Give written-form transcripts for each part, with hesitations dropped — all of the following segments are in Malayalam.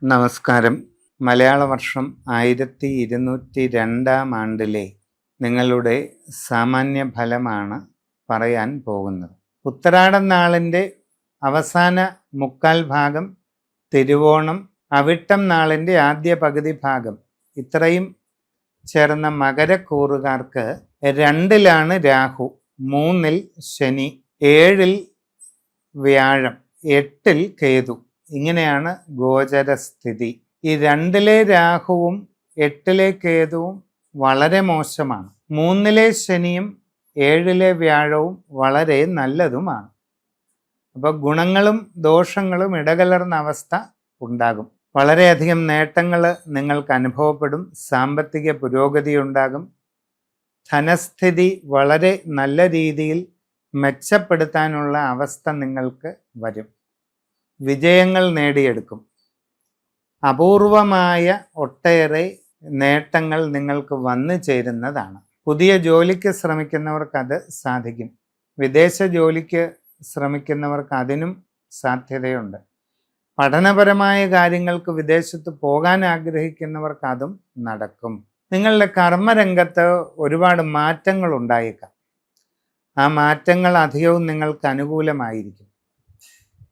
നമസ്കാരം. മലയാള വർഷം 1202 നിങ്ങളുടെ സാമാന്യ ഫലമാണ് പറയാൻ പോകുന്നത്. ഉത്തരാടം നാളിൻ്റെ അവസാന മുക്കാൽ ഭാഗം, തിരുവോണം, അവിട്ടം നാളിൻ്റെ ആദ്യ പകുതി ഭാഗം, ഇത്രയും ചേർന്ന മകരക്കൂറുകാർക്ക് 2-ലാണ് രാഹു, 3-ൽ ശനി, 7-ൽ വ്യാഴം, 8-ൽ കേതു. ഇങ്ങനെയാണ് ഗോചരസ്ഥിതി. ഈ 2-ലെ രാഹുവും 8-ലെ കേതുവും വളരെ മോശമാണ്. 3-ലെ ശനിയും 7-ലെ വ്യാഴവും വളരെ നല്ലതുമാണ്. അപ്പോൾ ഗുണങ്ങളും ദോഷങ്ങളും ഇടകലർന്ന അവസ്ഥ ഉണ്ടാകും. വളരെയധികം നേട്ടങ്ങൾ നിങ്ങൾക്ക് അനുഭവപ്പെടും. സാമ്പത്തിക പുരോഗതി ഉണ്ടാകും. ധനസ്ഥിതി വളരെ നല്ല രീതിയിൽ മെച്ചപ്പെടുത്താനുള്ള അവസ്ഥ നിങ്ങൾക്ക് വരും. വിജയങ്ങൾ നേടിയെടുക്കും. അപൂർവമായ ഒട്ടേറെ നേട്ടങ്ങൾ നിങ്ങൾക്ക് വന്നു ചേരുന്നതാണ്. പുതിയ ജോലിക്ക് ശ്രമിക്കുന്നവർക്ക് അത് സാധിക്കും. വിദേശ ജോലിക്ക് ശ്രമിക്കുന്നവർക്ക് അതിനും സാധ്യതയുണ്ട്. പഠനപരമായ കാര്യങ്ങൾക്ക് വിദേശത്ത് പോകാൻ ആഗ്രഹിക്കുന്നവർക്ക് അതും നടക്കും. നിങ്ങളുടെ കർമ്മരംഗത്ത് ഒരുപാട് മാറ്റങ്ങൾ ഉണ്ടായേക്കാം. ആ മാറ്റങ്ങൾ അധികവും നിങ്ങൾക്ക് അനുകൂലമായിരിക്കും.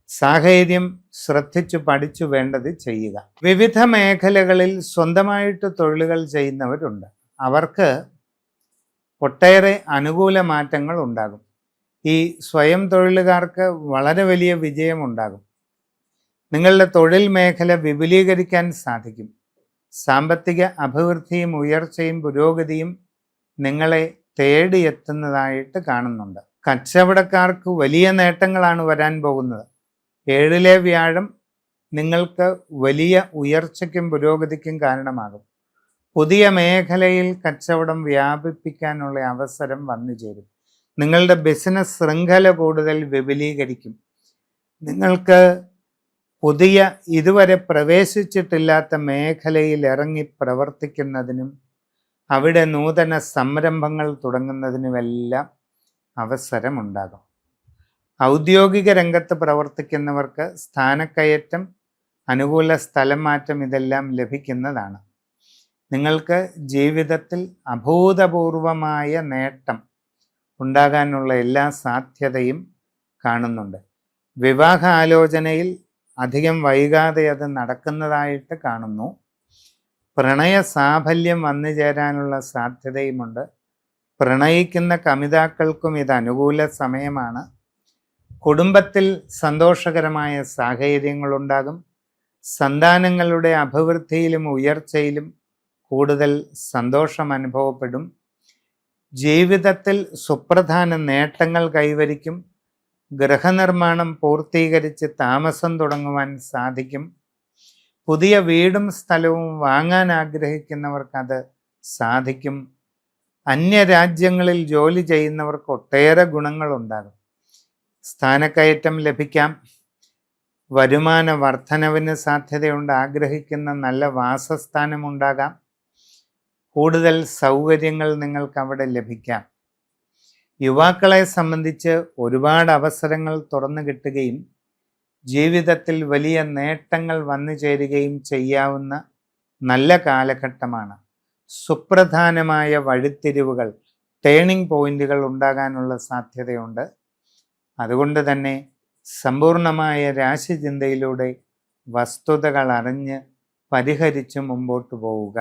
സാഹചര്യം ശ്രദ്ധിച്ചു പഠിച്ചു വേണ്ടത് ചെയ്യുക. വിവിധ മേഖലകളിൽ സ്വന്തമായിട്ട് തൊഴിലുകൾ ചെയ്യുന്നവരുണ്ട്. അവർക്ക് ഒട്ടേറെ അനുകൂല മാറ്റങ്ങൾ ഉണ്ടാകും. ഈ സ്വയം തൊഴിലുകാർക്ക് വളരെ വലിയ വിജയമുണ്ടാകും. നിങ്ങളുടെ തൊഴിൽ മേഖല വിപുലീകരിക്കാൻ സാധിക്കും. സാമ്പത്തിക അഭിവൃദ്ധിയും ഉയർച്ചയും പുരോഗതിയും നിങ്ങളെ തേടിയെത്തുന്നതായിട്ട് കാണുന്നുണ്ട്. കച്ചവടക്കാർക്ക് വലിയ നേട്ടങ്ങളാണ് വരാൻ പോകുന്നത്. 7-ലെ വ്യാഴം നിങ്ങൾക്ക് വലിയ ഉയർച്ചയ്ക്കും പുരോഗതിക്കും കാരണമാകും. പുതിയ മേഖലയിൽ കച്ചവടം വ്യാപിപ്പിക്കാനുള്ള അവസരം വന്നു ചേരും. നിങ്ങളുടെ ബിസിനസ് ശൃംഖല കൂടുതൽ വിപുലീകരിക്കും. നിങ്ങൾക്ക് പുതിയ ഇതുവരെ പ്രവേശിച്ചിട്ടില്ലാത്ത മേഖലയിൽ ഇറങ്ങി പ്രവർത്തിക്കുന്നതിനും അവിടെ നൂതന സംരംഭങ്ങൾ തുടങ്ങുന്നതിനുമെല്ലാം അവസരമുണ്ടാകും. ഔദ്യോഗിക രംഗത്ത് പ്രവർത്തിക്കുന്നവർക്ക് സ്ഥാനക്കയറ്റം, അനുകൂല സ്ഥലം മാറ്റം ഇതെല്ലാം ലഭിക്കുന്നതാണ്. നിങ്ങൾക്ക് ജീവിതത്തിൽ അഭൂതപൂർവമായ നേട്ടം ഉണ്ടാകാനുള്ള എല്ലാ സാധ്യതയും കാണുന്നുണ്ട്. വിവാഹ ആലോചനയിൽ അധികം വൈകാതെ അത് നടക്കുന്നതായിട്ട് കാണുന്നു. പ്രണയ സാഫല്യം വന്നു ചേരാനുള്ള സാധ്യതയുമുണ്ട്. പ്രണയിക്കുന്ന കമിതാക്കൾക്കും ഇത് അനുകൂല സമയമാണ്. കുടുംബത്തിൽ സന്തോഷകരമായ സാഹചര്യങ്ങളുണ്ടാകും. സന്താനങ്ങളുടെ അഭിവൃദ്ധിയിലും ഉയർച്ചയിലും കൂടുതൽ സന്തോഷം അനുഭവപ്പെടും. ജീവിതത്തിൽ സുപ്രധാന നേട്ടങ്ങൾ കൈവരിക്കും. ഗൃഹനിർമ്മാണം പൂർത്തീകരിച്ച് താമസം തുടങ്ങുവാൻ സാധിക്കും. പുതിയ വീടും സ്ഥലവും വാങ്ങാൻ ആഗ്രഹിക്കുന്നവർക്കത് സാധിക്കും. അന്യരാജ്യങ്ങളിൽ ജോലി ചെയ്യുന്നവർക്ക് ഒട്ടേറെ ഗുണങ്ങളുണ്ടാകും. സ്ഥാനക്കയറ്റം ലഭിക്കാം. വരുമാന വർധനവിന് സാധ്യതയുണ്ട്. ആഗ്രഹിക്കുന്ന നല്ല വാസസ്ഥാനമുണ്ടാകാം. കൂടുതൽ സൗകര്യങ്ങൾ നിങ്ങൾക്ക് അവിടെ ലഭിക്കാം. യുവാക്കളെ സംബന്ധിച്ച് ഒരുപാട് അവസരങ്ങൾ തുറന്നു കിട്ടുകയും ജീവിതത്തിൽ വലിയ നേട്ടങ്ങൾ വന്നു ചേരുകയും ചെയ്യാവുന്ന നല്ല കാലഘട്ടമാണ്. സുപ്രധാനമായ വഴിത്തിരിവുകൾ, ടേണിംഗ് പോയിന്റുകൾ ഉണ്ടാകാനുള്ള സാധ്യതയുണ്ട്. അതുകൊണ്ട് തന്നെ സമ്പൂർണമായ രാശിചിന്തയിലൂടെ വസ്തുതകൾ അറിഞ്ഞ് പരിഹരിച്ച് മുമ്പോട്ട് പോവുക.